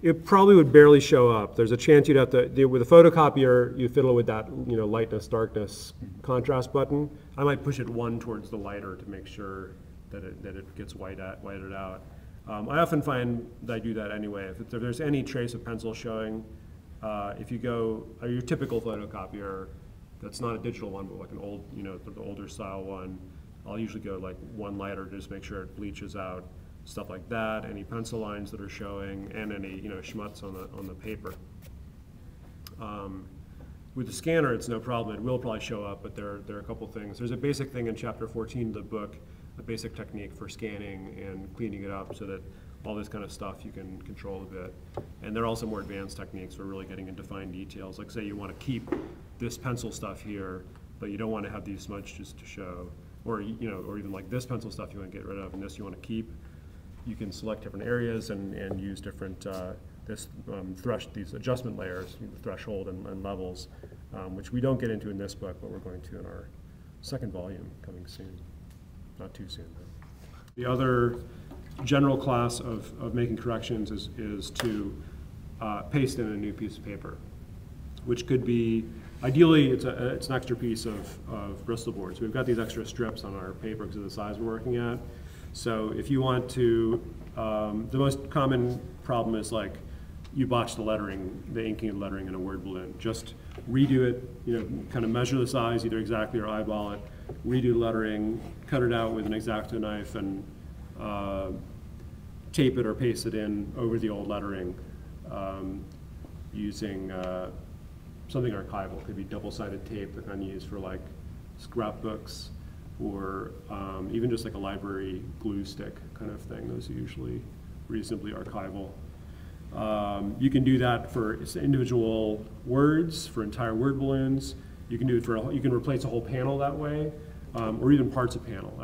It probably would barely show up. There's a chance you'd have to, with a photocopier, you fiddle with that, lightness, darkness, contrast button. I might push it one towards the lighter to make sure that it gets whited out. I often find that I do that anyway. If there's any trace of pencil showing, if you go, your typical photocopier, that's not a digital one, but like an old, the older style one, I'll usually go like one lighter to just make sure it bleaches out stuff like that, any pencil lines that are showing, and any schmutz on the paper. With the scanner, it's no problem. It will probably show up, but there are a couple things. There's a basic thing in chapter 14 of the book, a basic technique for scanning and cleaning it up so that all this kind of stuff you can control a bit. And there are also more advanced techniques for really getting into fine details. Like say you want to keep this pencil stuff here, but you don't want to have these smudges to show, or or even like this pencil stuff you want to get rid of, and this you want to keep. You can select different areas and use different these adjustment layers, threshold and levels, which we don't get into in this book, but we're going to in our second volume coming soon. Not too soon, though. The other general class of making corrections is to paste in a new piece of paper, which could be, ideally, it's an extra piece of Bristol board. So we've got these extra strips on our paper because of the size we're working at. So if you want to, the most common problem is like you botch the lettering, the inking and lettering in a word balloon. Just redo it, kind of measure the size either exactly or eyeball it, redo the lettering, cut it out with an X-Acto knife and tape it or paste it in over the old lettering using something archival. It could be double-sided tape that kind of used for like scrapbooks, or even just like a library glue stick kind of thing. Those are usually reasonably archival. You can do that for individual words, for entire word balloons. You can do it for, you can replace a whole panel that way, or even parts of panel.